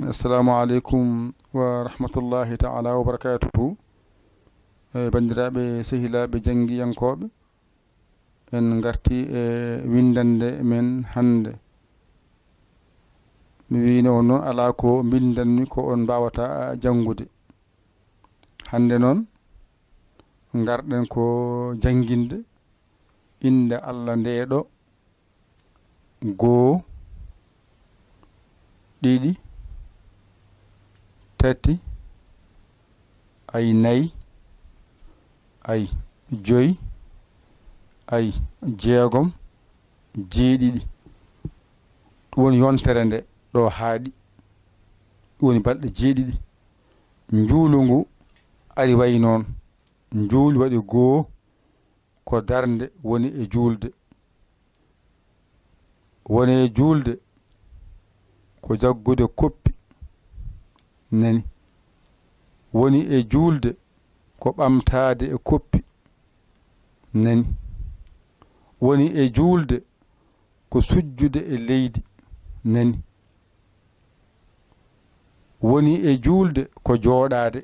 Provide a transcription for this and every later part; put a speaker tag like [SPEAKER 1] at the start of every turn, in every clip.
[SPEAKER 1] assalamu alaikum wa rahmatullahi ta'ala wa barakatuhu. Bandiraɓe sehilaɓe jangiyankoɓe, en garti e windande men hande. Mi wino noon ala ko bindanmi ko on mbawata jangude. Hande noon garɗen ko janginde inde Allah ndeɗo goo ɗiɗi tati ay nayi ay joyi ay jeegom jeeɗiɗi. ɗum woni yontere nde ɗo haaɗi, ɗum woni balɗe jeeɗiɗi. njuulu ngu ari wayi noon. njuulu waɗi goo ko darnde woni e juulde. woni e juulde ko jaggude koppi nani. woni e juulde ko ɓamtaade e koppi nani. woni e juulde ko sujjude e leydi nani. woni e juulde ko jooɗaade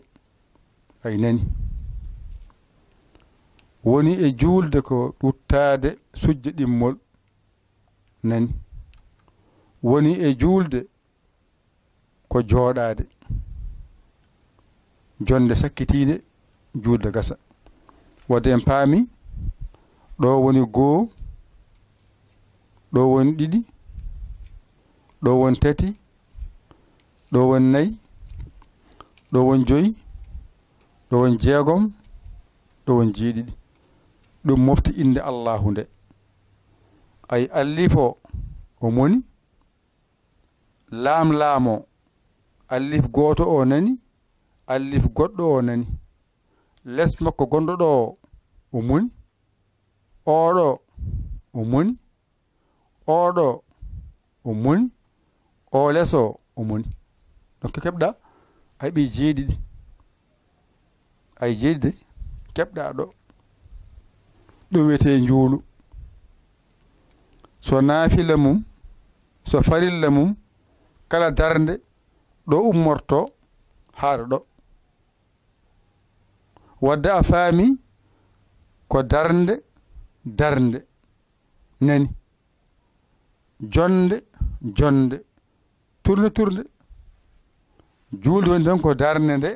[SPEAKER 1] ay nani. woni e juulde ko ɗuttaade sujje ɗimmol nani. woni e juulde ko jooɗaade jonde sakkitiinde juulde gasa. wadde en paami ɗo woni goo, ɗo woni ɗiɗi, ɗo woni tati, ɗo woni nayi, ɗo woni joyi, ɗo woni jeegom, ɗo woni jeeɗiɗi. ɗum mofti inde Allahu nde. ay allif o moni, laam allif gooto o nani, allif goɗɗo o nani. les makko gonɗo ɗo o moni, oɗo o moni, oɗo o moni, o les o moni. donc keɓɗa ay ɓi jeeɗiɗi. ay jeeɗiɗi keɓɗa ɗo. ɗum wiyete njuulu. so naafila mum, so farilla mum, kala darnde ɗo ummorto haɗa ɗo. wadde a faami ko darnde nani. jonde tourne. juulde woni tan ko darnde nde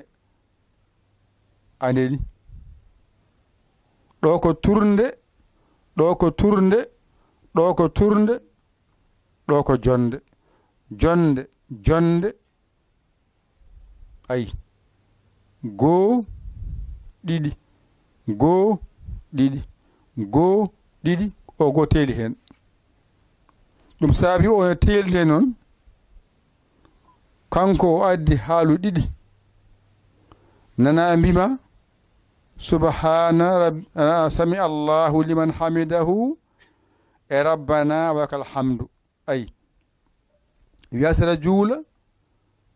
[SPEAKER 1] aneni. ɗo ko tournde, ɗo ko tournde, ɗo ko tournde, ɗo ko jonde. jonde ay goo ɗiɗi, goo ɗiɗi, goo ɗiɗi, o goo teeli hen. ɗum saabi o teelde noon kanko o addi haalu ɗiɗi. nana mbima subhana rabbi sami allahu liman hamidahu e rabbana wakal hamdu. ay wiyasata juula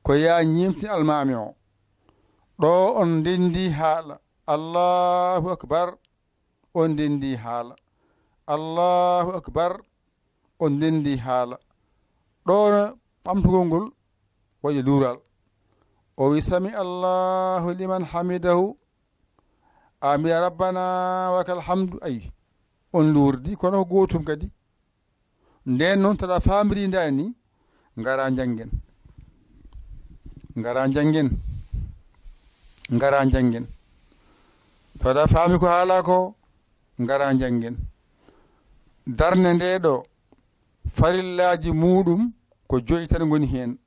[SPEAKER 1] ko ya ñimti almami o. ɗo on ndendi haala allahu akbar, on ndendi haala allahu akbar, on ndendi haala. ɗo ɓamtugol ngol waɗi luural. o wi sami allahu liman hamidahu, a mbiya rabbana wakal hamdu. ay on luurdi kono ko gootum kadi. nden noon taɗa famrida ni ngara janggen, ngara janggen. taɗa faami ko haala ko ngara janggen. darne nde ɗo farillaji muɗum ko joyi tan goni hen.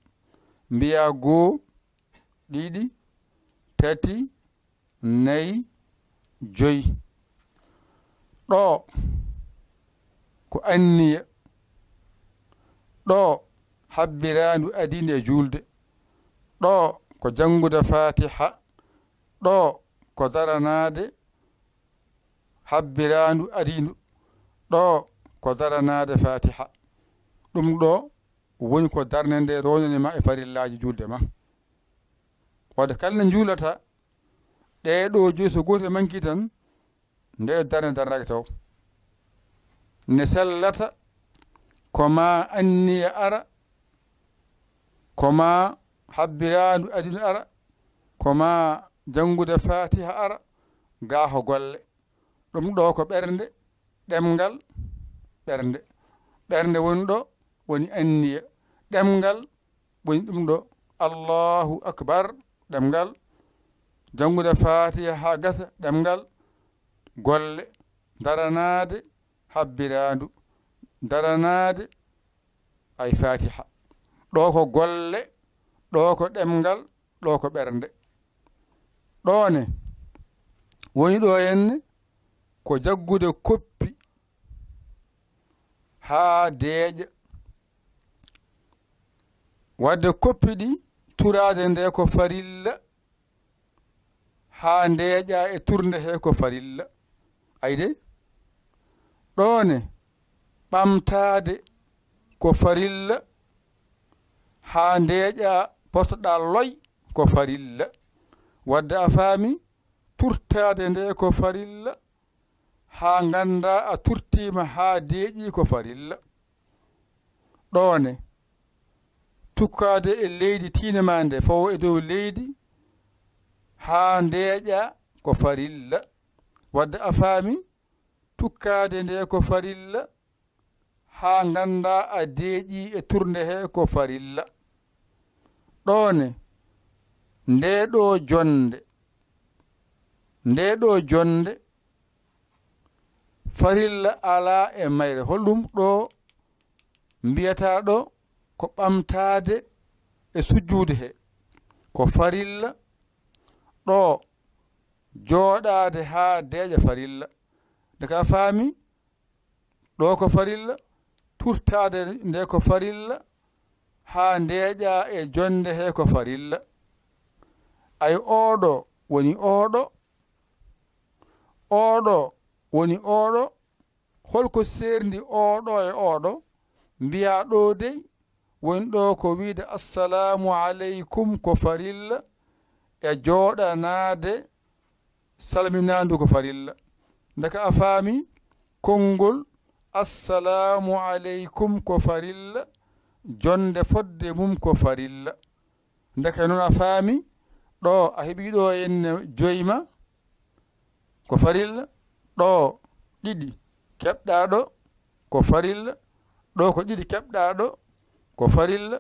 [SPEAKER 1] mbiya goo ɗiɗi tati nayi joyi. ɗo ko anniya, ɗo habbirandu adinde e julde, ɗo ko jangude fatiha, ɗo ko daranade habbirandu adindu, ɗo ko daranade fatiha. ɗum ɗo woni ko darne nde ronani ma e farillaji julde ma. wadde kalne juulata ɗeɗo joyi so goto manki tan nde darne darnaki taw. ne sellata koma anniya ara koma habbirandu adina ara koma jangude fatiha ara ga ko golle ɗum ɗo ko ɓernde ɗemgal ɓernde woni ɗo woni anniya ɗemgal woni ɗum ɗo allahu akbar ɗemgal jangude fatiha ha gasa ɗemgal golle daranade habbirandu daranade ay fatiha ɗo ko golle ɗo ko ɗemgal ɗo ko ɓernde ɗone woni ɗo henne ko jaggude koppi ha deeƴa wadde koppi ɗi turade nde ko farilla ha ndeeƴa e turde he ko farilla ayde ɗone ɓamtade ko farilla ha ndeeƴa potoɗa loy ko farilla wadde a faami turtade nde ko farilla ha ganda a turtima ha deeƴi ko farilla ɗone tukkade e leydi tinema nde fawo e dow leydi ha ndeeƴa ko farilla wadde a faami tukkade nde ko farilla ha ganda a deeƴi e turde he ko farilla ɗone nde ɗo jonde farilla ala e mayre holɗum ɗo mbiyata ɗo ko ɓamtade e sujjude he ko farilla ɗo jooɗade ha deeƴa farilla nde ka faami ɗo ko farilla turtade nde ko farilla ha ndeeƴa e jonde he ko farilla ay oɗo woni oɗo woni oɗo holko serndi oɗo e oɗo mbiya ɗo dey woni ɗo ko wiide assalamu aleykum ko farilla e jooɗanade salminandu ko farilla ndeka a faami konngol assalamu aleykum ko farilla jonde fodde mum ko farilla ndeka noon a faami ɗo a heɓi ɗo henne joyma ko farilla ɗo ɗiɗi keɓɗa ɗo ko farilla ɗo ko ɗiɗi keɓɗa ɗo ko farilla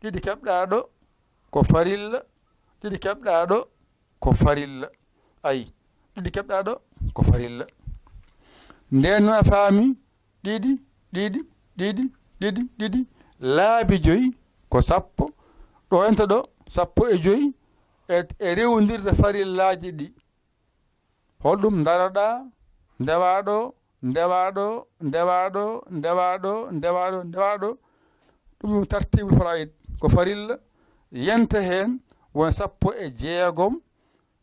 [SPEAKER 1] ɗiɗi keɓɗa ɗo ko farilla ɗiɗi keɓɗa ɗo ko farilla ayi ɗiɗi keɓɗa ɗo ko farilla nden noon a faami ɗiɗi laabi joyi ko sappo ɗo enta ɗo sappo e joyi e rewdirde farillaji ɗi holɗum daroɗa ndewaɗo ɗum tartibul faraid ko farilla yenta hen won sappo e jeegom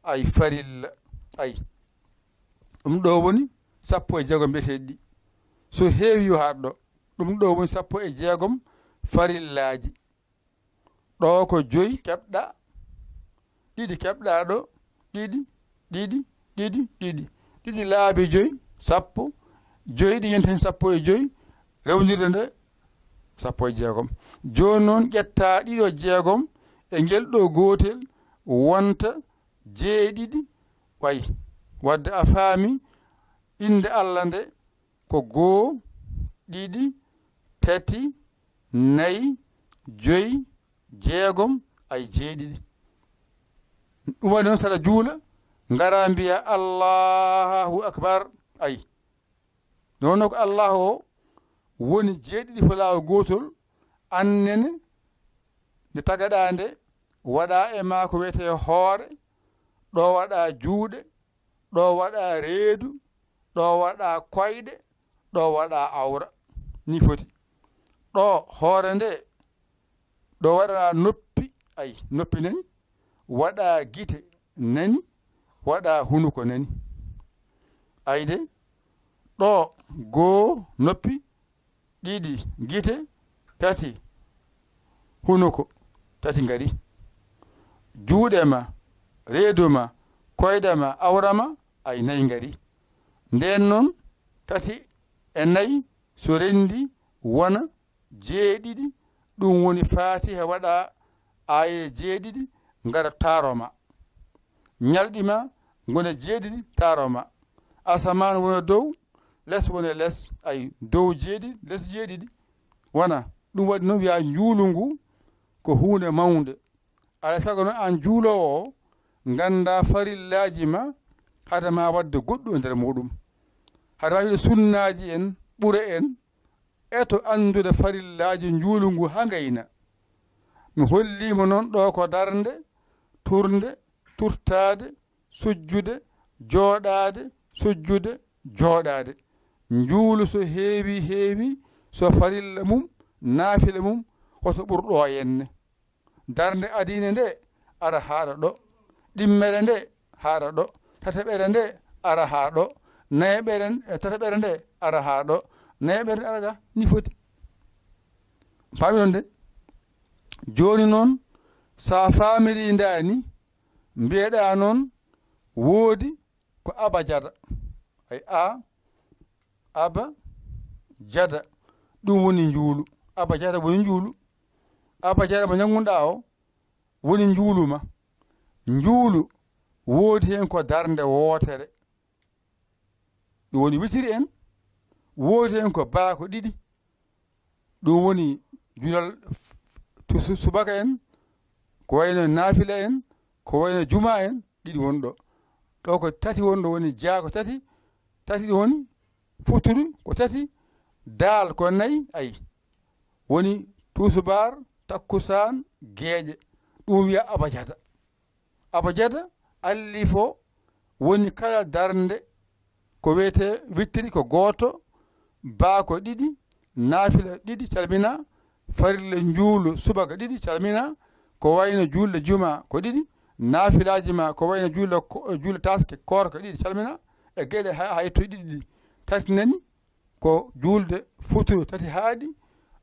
[SPEAKER 1] ay farilla ay ɗum ɗo woni sappo e jeegom mbiyeteɗi ɗi so heewi yo haɗ ɗo ɗum ɗo woni sappo e jeegom farillaji ɗo ko joyi keɓɗa ɗiɗi keɓɗa ɗo ɗiɗi laabi joyi sappo joyi ɗi yenta hen sappo e joyi rewdirde nde sappo e jeegom joni noon ƴetta ɗiɗo jeegom e ngel ɗo gotel wonta jeeɗiɗi way wadde a faami inde Allah nde ko 1 2 3 4 5 jeegom ay jeeɗiɗi ɗum waɗi noon saɗa juula ngara mbiya allahu akbar ay noon ko allahu o woni jeeɗiɗi fo laawol gotol annene nde tagaɗa nde waɗa e ma ko wiyete hoore ɗo waɗa juuɗe ɗo waɗa reedu ɗo waɗa koyɗe ɗo waɗa awra ni foti ɗo hoore nde ɗo waɗa noppi ay noppi nani waɗa gite nani waɗa hunuko nani ayde ɗo 2 noppi 2 gite 3 hunuko 3 ngari juuɗe ma reedu ma koyɗe ma awra ma ay 4 ngari nden noon 3 e 4 so rendi wona 7 ɗum woni fatiha waɗa aye jeeɗiɗi ngara taaroma ñalɗima gona jeeɗiɗi taaroma asaman wona dow les wona les ay dow jeeɗiɗi les jeeɗiɗi wona ɗum waɗi noon wiya njuulu ngu ko hunde mawde alay sago noon an juulowo o ganda farillaji ma hade ma wadde goɗɗu e nder muɗum hade ma wiide sunnaji en ɓuura en eto andude farillaji njuulu ngu ha gayna mi hollima noon ɗo ko darde turde turtade sujjude jooɗade sujjude jooɗade njuulu so heewi so farilla mum naafila mum hoto ɓurɗo henne darde adine nde ara haɗa ɗo ɗimmere nde haɗa ɗo tataɓere nde ara ha ɗo nayeɓere tataɓere nde ara ha ɗo nayeɓere nde ara ga ni foti paami ɗon de joni noon sa famiri ndani mbiyeɗa noon woodi ko aba jada ay aba jada ɗum woni njuulu aba jada woni njuulu aba jada mo ñaggunɗa o woni njuulu ma njuulu woodi hen ko darde wootere ɗum woni witiri en woodi hen ko baako ɗiɗi ɗum woni julal subaka en ko wayno naafila en ko wayno juma en ɗiɗi woni ɗo ɗo ko tati woni ɗo woni jaako tati ɗi woni futuru ko tati daal ko nayi ayi woni tusubar takkusan geeƴe ɗum wiya abajada alli fo woni kala darde ko wiyete wittiri ko gooto baako ɗiɗi naafila ɗiɗi calmina farilla njuulu subaka ɗiɗi calmina ko wayno julde juma ko ɗiɗi naafilaji ma ko wayno julde taske korka ɗiɗi calmina e geɗe ha yettoy ɗiɗi ɗi tati nani ko julde futuro tati haaɗi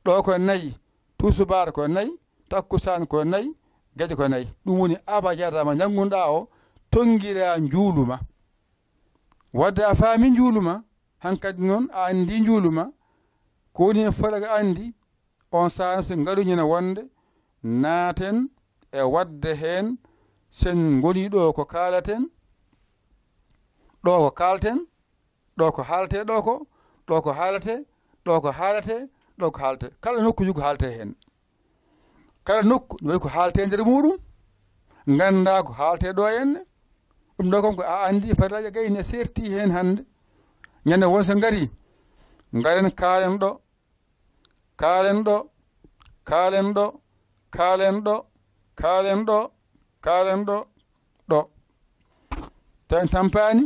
[SPEAKER 1] ɗo ko nayi tusubar ko nayi takkusan ko nayi geɗe ko nayi ɗum woni abajada ma janngunɗa o tongira njuulu ma wadde a faami njuulu ma hankadi noon a andi njuulu ma ko woni hen folaga andi on sano so ngaɗuñina wonde naaten e wadde hen sen goni ɗo ko kaalaten ɗo ko kalten ɗo ko haalte ɗo ko haalate ɗo ko haalate ɗo ko haalte kala nokku yugo haalte hen kala nokku waɗi ko haalte nder muɗum ganda ko haalte ɗo henne ɗum ɗo kam ko a andi farillaji gayni e serti hen hande ñande won so ngari ngaren kaalen ɗo kaalen ɗo kaalen ɗo kaalen ɗo kaalen ɗo kaalen ɗo ɗo tan tampani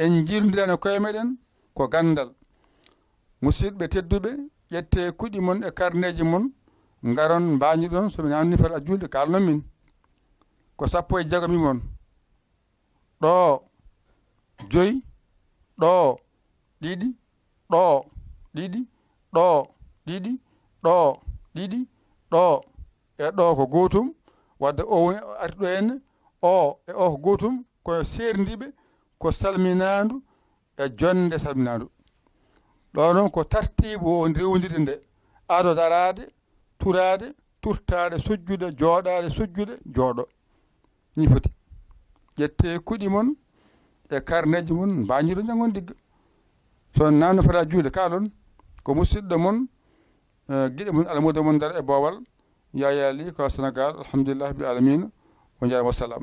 [SPEAKER 1] en jirdiran e koye meɗen ko gandal musidɓe tedduɓe ƴette kuɗi mon e karneji mon garon mbañi ɗon somin anni fata julde kalnon min ko 15 mimon ɗo joyi ɗo ɗiɗi ɗo ɗiɗi ɗo ɗiɗi ɗo ɗiɗi ɗo e ɗo ko gotum wadde o woni arti ɗo henne o e o ko gotum kono serdiɓe ko salminandu e jonde salminandu ɗo noon ko tartibu o rewdirde nde aɗo darade turade turtade sujjude jooɗade sujjude jooɗo ni foti ƴette kuɗi mon e karneji mon mbañiɗo jangon digga so namno fota juude kalon ko musidɗo mon guiɗe mon alamudo mon dar e boowal yayali ko Sénégal alhamdulillah bil alamina o jaarama wassalam